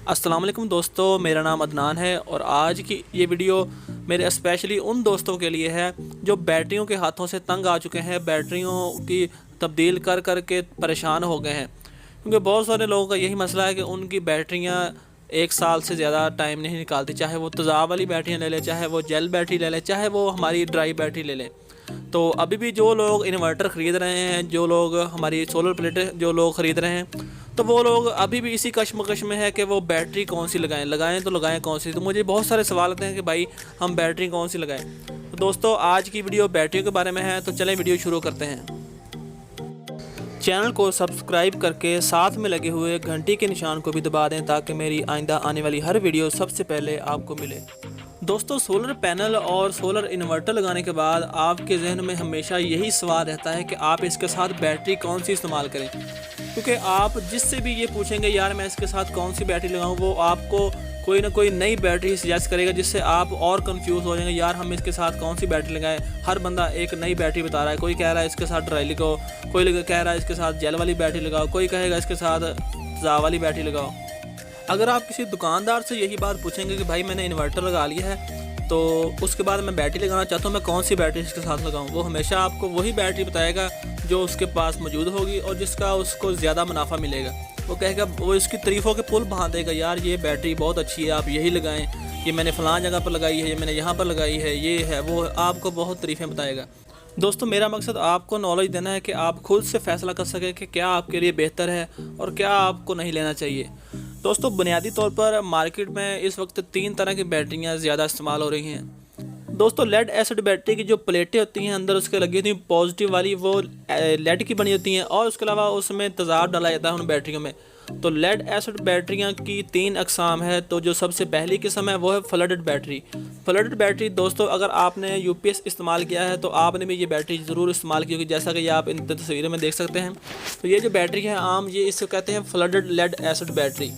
अस्सलाम वालेकुम दोस्तों, मेरा नाम अदनान है और आज की ये वीडियो मेरे स्पेशली उन दोस्तों के लिए है जो बैटरियों के हाथों से तंग आ चुके हैं, बैटरियों की तब्दील कर कर के परेशान हो गए हैं। क्योंकि बहुत सारे लोगों का यही मसला है कि उनकी बैटरियां 1 साल से ज़्यादा टाइम नहीं निकालती, चाहे वो तेज़ाब वाली बैटरियाँ ले लें, चाहे वो जेल बैटरी ले लें, चाहे वो हमारी ड्राई बैटरी ले लें। तो अभी भी जो लोग इन्वर्टर ख़रीद रहे हैं, जो लोग हमारी सोलर प्लेटें जो लोग ख़रीद रहे हैं, तो वो लोग अभी भी इसी कश्मकश में है कि वो बैटरी कौन सी लगाएं तो लगाएं कौन सी। तो मुझे बहुत सारे सवाल आते हैं कि भाई हम बैटरी कौन सी लगाएं। तो दोस्तों आज की वीडियो बैटरियों के बारे में है, तो चलें वीडियो शुरू करते हैं। चैनल को सब्सक्राइब करके साथ में लगे हुए घंटी के निशान को भी दबा दें ताकि मेरी आइंदा आने वाली हर वीडियो सबसे पहले आपको मिले। दोस्तों सोलर पैनल और सोलर इन्वर्टर लगाने के बाद आपके जहन में हमेशा यही सवाल रहता है कि आप इसके साथ बैटरी कौन सी इस्तेमाल करें। क्योंकि आप जिससे भी ये पूछेंगे यार मैं इसके साथ कौन सी बैटरी लगाऊं, वो आपको कोई ना कोई नई बैटरी सजेस्ट करेगा, जिससे आप और कंफ्यूज हो जाएंगे यार हम इसके साथ कौन सी बैटरी लगाएं। हर बंदा एक नई बैटरी बता रहा है, कोई कह रहा है इसके साथ ड्राई लगाओ, कोई कह रहा है इसके साथ जेल वाली बैटरी लगाओ, कोई कहेगा इसके साथ जा वाली बैटरी लगाओ। अगर आप किसी दुकानदार से यही बात पूछेंगे कि भाई मैंने इन्वर्टर लगा लिया है तो उसके बाद मैं बैटरी लगाना चाहता हूँ, मैं कौन सी बैटरी इसके साथ लगाऊँ, वो हमेशा आपको वही बैटरी बताएगा जो उसके पास मौजूद होगी और जिसका उसको ज़्यादा मुनाफा मिलेगा। वो कहेगा, वो इसकी तारीफ़ों के पुल बहा देगा, यार ये बैटरी बहुत अच्छी है, आप यही लगाएं, ये मैंने फ़लाँ जगह पर लगाई है, ये मैंने यहाँ पर लगाई है, ये है वो, आपको बहुत तारीफ़ें बताएगा। दोस्तों मेरा मकसद आपको नॉलेज देना है कि आप खुद से फ़ैसला कर सकें कि क्या आपके लिए बेहतर है और क्या आपको नहीं लेना चाहिए। दोस्तों बुनियादी तौर पर मार्केट में इस वक्त 3 तरह की बैटरियाँ ज़्यादा इस्तेमाल हो रही हैं। दोस्तों लेड एसिड बैटरी की जो प्लेटें होती हैं अंदर उसके लगी होती हैं पॉजिटिव वाली, वो लेड की बनी होती हैं और उसके अलावा उसमें तेज़ाब डाला जाता है उन बैटरियों में। तो लेड एसिड बैटरियाँ की 3 अक़साम है। तो जो सबसे पहली किस्म है वो है फ्लडेड बैटरी। फ्लडेड बैटरी दोस्तों अगर आपने यूपीएस इस्तेमाल किया है तो आपने भी ये बैटरी ज़रूर इस्तेमाल की होगी, जैसा कि ये आप इन तस्वीरों में देख सकते हैं। तो ये जो बैटरी है आम, ये इसको कहते हैं फ्लडेड लेड एसिड बैटरी।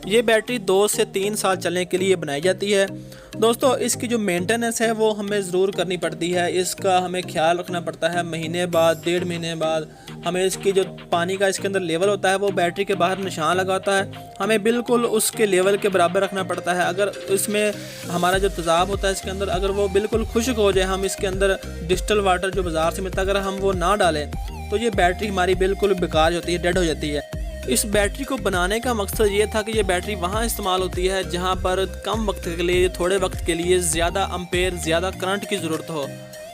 ये बैटरी 2 से 3 साल चलने के लिए बनाई जाती है। दोस्तों इसकी जो मेंटेनेंस है वो हमें ज़रूर करनी पड़ती है, इसका हमें ख्याल रखना पड़ता है। महीने बाद 1.5 महीने बाद हमें इसकी जो पानी का इसके अंदर लेवल होता है वो बैटरी के बाहर निशान लगा होता है, हमें बिल्कुल उसके लेवल के बराबर रखना पड़ता है। अगर इसमें हमारा जो तेज़ाब होता है इसके अंदर अगर वो बिल्कुल खुश्क हो जाए, हम इसके अंदर डिस्टिल वाटर जो बाज़ार से मिलता है अगर हम वो ना डालें तो ये बैटरी हमारी बिल्कुल बेकार होती है, डेड हो जाती है। इस बैटरी को बनाने का मकसद ये था कि ये बैटरी वहाँ इस्तेमाल होती है जहाँ पर कम वक्त के लिए, थोड़े वक्त के लिए ज़्यादा अम्पेयर, ज़्यादा करंट की ज़रूरत हो।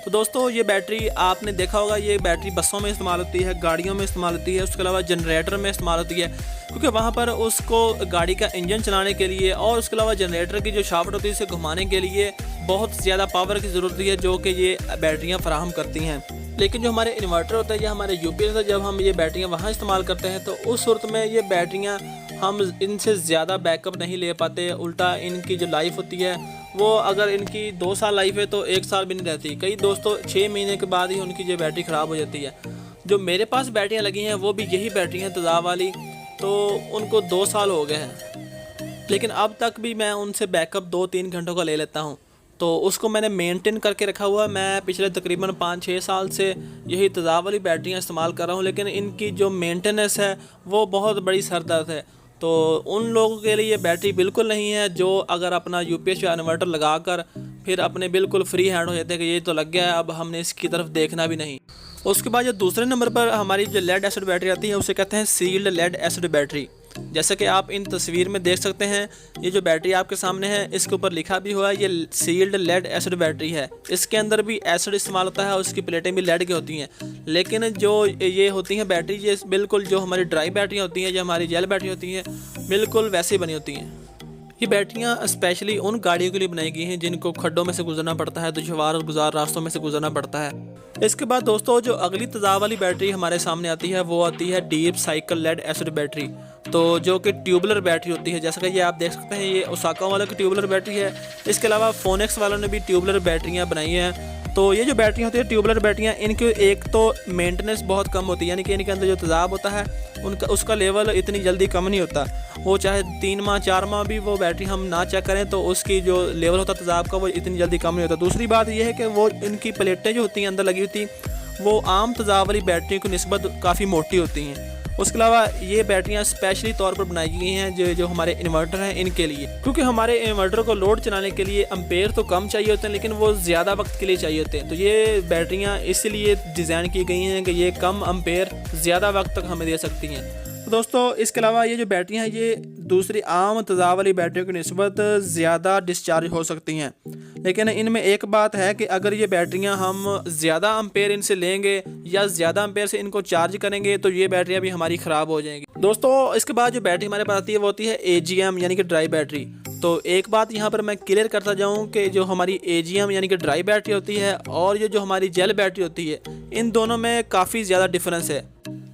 तो दोस्तों ये बैटरी आपने देखा होगा, ये बैटरी बसों में इस्तेमाल होती है, गाड़ियों में इस्तेमाल होती है, उसके अलावा जनरेटर में इस्तेमाल होती है, क्योंकि वहाँ पर उसको गाड़ी का इंजन चलाने के लिए और उसके अलावा जनरेटर की जो शाफ्ट होती है इसे घुमाने के लिए बहुत ज़्यादा पावर की ज़रूरत है जो कि ये बैटरियाँ फराहम करती हैं। लेकिन जो हमारे इन्वर्टर होता है या हमारे यूपीएस है, जब हम ये बैटरियाँ वहाँ इस्तेमाल करते हैं तो उस सूरत में ये बैटरियाँ हम इनसे ज़्यादा बैकअप नहीं ले पाते। उल्टा इनकी जो लाइफ होती है वो अगर इनकी 2 साल लाइफ है तो 1 साल भी नहीं रहती। कई दोस्तों 6 महीने के बाद ही उनकी जो बैटरी ख़राब हो जाती है। जो मेरे पास बैटरियाँ लगी हैं वो भी यही बैटरी हैं तेज़ाब वाली, तो उनको 2 साल हो गए हैं, लेकिन अब तक भी मैं उनसे बैकअप 2-3 घंटों का ले लेता हूँ। तो उसको मैंने मेंटेन करके रखा हुआ है। मैं पिछले तकरीबन 5-6 साल से यही तेज़ाब वाली बैटरियाँ इस्तेमाल कर रहा हूँ, लेकिन इनकी जो मेंटेनेंस है वो बहुत बड़ी सरदर्द है। तो उन लोगों के लिए बैटरी बिल्कुल नहीं है जो अगर अपना यूपीएस या इन्वर्टर लगाकर फिर अपने बिल्कुल फ्री हैंड हो जाते हैं कि ये तो लग गया है, अब हमने इसकी तरफ देखना भी नहीं। उसके बाद जो दूसरे नंबर पर हमारी जो लेड एसिड बैटरी आती है उसे कहते हैं सील्ड लेड एसिड बैटरी। जैसा कि आप इन तस्वीर में देख सकते हैं, ये जो बैटरी आपके सामने है इसके ऊपर लिखा भी हुआ है ये सील्ड लेड एसिड बैटरी है। इसके अंदर भी एसिड इस्तेमाल होता है और उसकी प्लेटें भी लेड की होती हैं। लेकिन जो ये होती हैं बैटरी, ये बिल्कुल जो हमारी ड्राई बैटरी होती हैं, जो हमारी जेल बैटरी होती हैं, बिल्कुल वैसे बनी होती हैं। ये बैटरियाँ स्पेशली उन गाड़ियों के लिए बनाई गई हैं जिनको खड्डों में से गुजरना पड़ता है, दुश्वार और गुजार रास्तों में से गुजरना पड़ता है। इसके बाद दोस्तों जो अगली तेज़ाब वाली बैटरी हमारे सामने आती है वो आती है deep cycle lead acid battery, तो जो कि ट्यूबुलर बैटरी होती है। जैसा कि ये आप देख सकते हैं ये ओसाका वालों की ट्यूबुलर बैटरी है। इसके अलावा फोनेक्स वालों ने भी ट्यूबुलर बैटरियाँ बनाई हैं। तो ये जो बैटरी होती है ट्यूबुलर बैटरियाँ, इनकी एक तो मेंटेनेंस बहुत कम होती है, यानी कि इनके अंदर जो तेज़ाब होता है उसका लेवल इतनी जल्दी कम नहीं होता। वो चाहे 3 माह 4 माह भी वो बैटरी हम ना चेक करें तो उसकी जो लेवल होता है तेज़ाब का वो इतनी जल्दी कम नहीं होता। दूसरी बात यह है कि वो इनकी प्लेटें जो होती हैं अंदर लगी होती वो आम तेज़ाब वाली बैटरी की निस्बत काफ़ी मोटी होती हैं। उसके अलावा ये बैटरियाँ स्पेशली तौर पर बनाई गई हैं जो हमारे इन्वर्टर हैं इनके लिए, क्योंकि हमारे इन्वर्टर को लोड चलाने के लिए एम्पेयर तो कम चाहिए होते हैं लेकिन वो ज़्यादा वक्त के लिए चाहिए होते हैं। तो ये बैटरियाँ इसलिए डिज़ाइन की गई हैं कि ये कम एम्पेयर ज़्यादा वक्त तक हमें दे सकती हैं। तो दोस्तों इसके अलावा ये जो बैटरियाँ हैं ये दूसरी आम तेज़ाब वाली बैटरियों की निस्बत ज़्यादा डिस्चार्ज हो सकती हैं, लेकिन इनमें एक बात है कि अगर ये बैटरियाँ हम ज़्यादा एम्पेयर इनसे लेंगे या ज़्यादा एम्पेयर से इनको चार्ज करेंगे तो ये बैटरियाँ भी हमारी ख़राब हो जाएंगी। दोस्तों इसके बाद जो बैटरी हमारे पास आती है वो होती है AGM यानी कि ड्राई बैटरी। तो एक बात यहाँ पर मैं क्लियर करता जाऊँ कि जो हमारी AGM यानी कि ड्राई बैटरी होती है और ये जो हमारी जेल बैटरी होती है इन दोनों में काफ़ी ज़्यादा डिफरेंस है।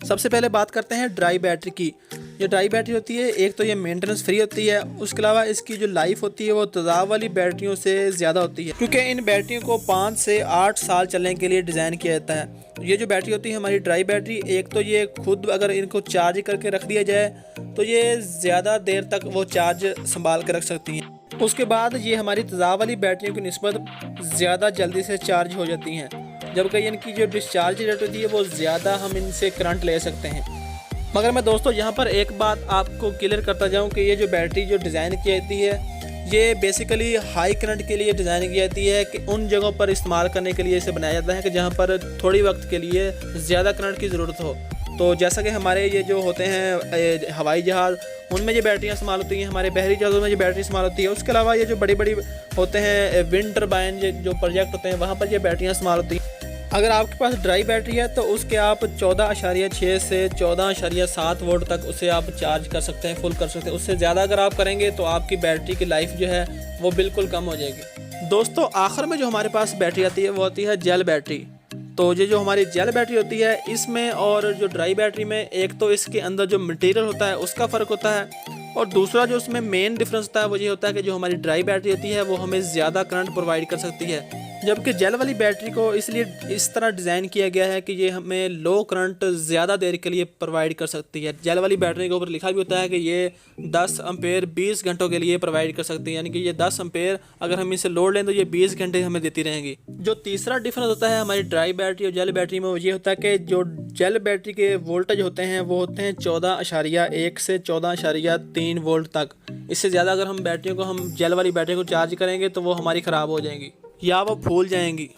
सबसे पहले बात करते हैं ड्राई बैटरी की। जो ड्राई बैटरी होती है एक तो ये मेंटेनेंस फ्री होती है, उसके अलावा इसकी जो लाइफ होती है वो तेज़ाब वाली बैटरियों से ज़्यादा होती है, क्योंकि इन बैटरियों को 5 से 8 साल चलने के लिए डिज़ाइन किया जाता है। ये जो बैटरी होती है हमारी ड्राई बैटरी, एक तो ये खुद अगर इनको चार्ज करके रख दिया जाए तो ये ज़्यादा देर तक वो चार्ज संभाल कर रख सकती हैं। उसके बाद ये हमारी तेज़ाब वाली बैटरियों की निस्बत ज़्यादा जल्दी से चार्ज हो जाती हैं, जबकि इनकी जो डिस्चार्ज रेट होती है वो ज़्यादा हम इनसे करंट ले सकते हैं। मगर मैं दोस्तों यहाँ पर एक बात आपको क्लियर करता जाऊँ कि ये जो बैटरी जो डिज़ाइन की जाती है ये बेसिकली हाई करंट के लिए डिज़ाइन की जाती है, कि उन जगहों पर इस्तेमाल करने के लिए इसे बनाया जाता है कि जहाँ पर थोड़ी वक्त के लिए ज़्यादा करंट की ज़रूरत हो। तो जैसा कि हमारे ये जो होते हैं हवाई जहाज़ उनमें ये बैटरियाँ इस्तेमाल होती हैं, हमारे बहरी जहाज़ों में ये बैटरी इस्तेमाल होती है। उसके अलावा ये जो बड़ी बड़ी होते हैं विंड टर्बाइन जो प्रोजेक्ट होते हैं वहाँ पर ये बैटरियाँ इस्तेमाल होती हैं। अगर आपके पास ड्राई बैटरी है तो उसके आप 14.6 से 14.7 वोल्ट तक उसे आप चार्ज कर सकते हैं, फुल कर सकते हैं। उससे ज़्यादा अगर आप करेंगे तो आपकी बैटरी की लाइफ जो है वो बिल्कुल कम हो जाएगी। दोस्तों आखिर में जो हमारे पास बैटरी आती है वो होती है जेल बैटरी। तो ये जो हमारी जेल बैटरी होती है इसमें और जो ड्राई बैटरी में एक तो इसके अंदर जो मटेरियल होता है उसका फ़र्क होता है, और दूसरा जो उसमें मेन डिफरेंस होता है वो ये होता है कि जो हमारी ड्राई बैटरी होती है वो हमें ज़्यादा करंट प्रोवाइड कर सकती है, जबकि जेल वाली बैटरी को इसलिए इस तरह डिज़ाइन किया गया है कि ये हमें लो करंट ज़्यादा देर के लिए प्रोवाइड कर सकती है। जेल वाली बैटरी के ऊपर लिखा भी होता है कि ये 10 एम्पेयर 20 घंटों के लिए प्रोवाइड कर सकती है, यानी कि ये 10 एम्पेयर अगर हम इसे लोड लें तो ये 20 घंटे हमें देती रहेंगी। जो तीसरा डिफरेंस होता है हमारी ड्राई बैटरी और जेल बैटरी में वो ये होता है कि जो जेल बैटरी के वोल्टेज होते हैं वो होते हैं 14.1 से 14.3 वोल्ट तक। इससे ज़्यादा अगर हम बैटरियों को हम जेल वाली बैटरी को चार्ज करेंगे तो वो हमारी ख़राब हो जाएंगी या वो फूल जाएंगी।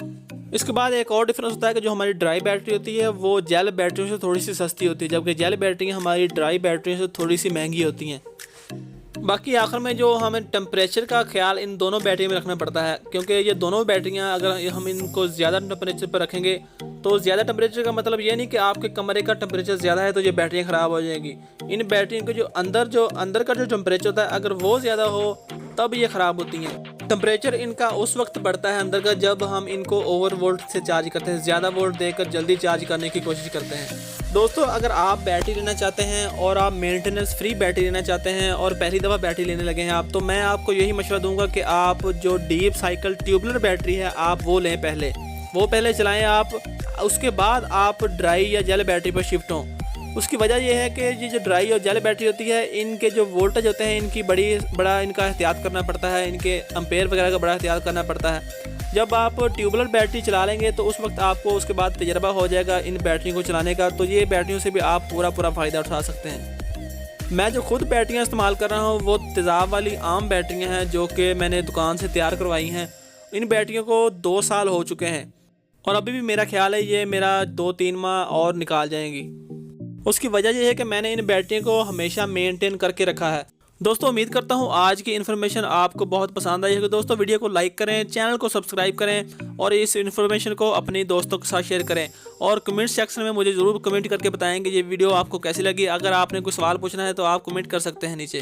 इसके बाद एक और डिफरेंस होता है कि जो हमारी ड्राई बैटरी होती है वो जेल बैटरियों से थोड़ी सी सस्ती होती है, जबकि जेल बैटरी हमारी ड्राई बैटरियों से थोड़ी सी महंगी होती हैं। बाकी आखिर में जो हमें टेम्परेचर का ख्याल इन दोनों बैटरी में रखना पड़ता है, क्योंकि ये दोनों बैटरियां अगर हम इनको ज़्यादा टेम्परेचर पर रखेंगे तो ज़्यादा टेम्परेचर का मतलब ये नहीं कि आपके कमरे का टेम्परेचर ज़्यादा है तो ये बैटरियां ख़राब हो जाएंगी। इन बैटरियों के जो अंदर का जो टेम्परेचर होता है अगर वो ज़्यादा हो तब ये ख़राब होती हैं। टेम्परेचर इनका उस वक्त बढ़ता है अंदर का जब हम इनको ओवर वोल्ट से चार्ज करते हैं, ज़्यादा वोल्ट देकर जल्दी चार्ज करने की कोशिश करते हैं। दोस्तों अगर आप बैटरी लेना चाहते हैं और आप मेंटेनेंस फ्री बैटरी लेना चाहते हैं और पहली दफ़ा बैटरी लेने लगे हैं आप, तो मैं आपको यही मशवरा दूंगा कि आप जो डीप साइकिल ट्यूबुलर बैटरी है आप वो लें, वो पहले चलाएं आप, उसके बाद आप ड्राई या जेल बैटरी पर शिफ्ट हों। उसकी वजह यह है कि ये जो ड्राई और जेल बैटरी होती है इनके जो वोल्टेज होते हैं इनकी बड़ा इनका एहतियात करना पड़ता है, इनके एम्पेयर वगैरह का बड़ा एहतियात करना पड़ता है। जब आप ट्यूबुलर बैटरी चला लेंगे तो उस वक्त आपको उसके बाद तजर्बा हो जाएगा इन बैटरियों को चलाने का, तो ये बैटरियों से भी आप पूरा फ़ायदा उठा सकते हैं। मैं जो खुद बैटरियाँ इस्तेमाल कर रहा हूँ वो तेज़ाब वाली आम बैटरियाँ हैं जो कि मैंने दुकान से तैयार करवाई हैं। इन बैटरियों को 2 साल हो चुके हैं और अभी भी मेरा ख्याल है ये मेरा 2-3 माह और निकाल जाएंगी। उसकी वजह यह है कि मैंने इन बैटरियों को हमेशा मेंटेन करके रखा है। दोस्तों उम्मीद करता हूँ आज की इन्फॉर्मेशन आपको बहुत पसंद आई होगी। दोस्तों वीडियो को लाइक करें, चैनल को सब्सक्राइब करें और इस इन्फॉर्मेशन को अपने दोस्तों के साथ शेयर करें और कमेंट सेक्शन में मुझे ज़रूर कमेंट करके बताएं कि ये वीडियो आपको कैसी लगी। अगर आपने कोई सवाल पूछना है तो आप कमेंट कर सकते हैं नीचे।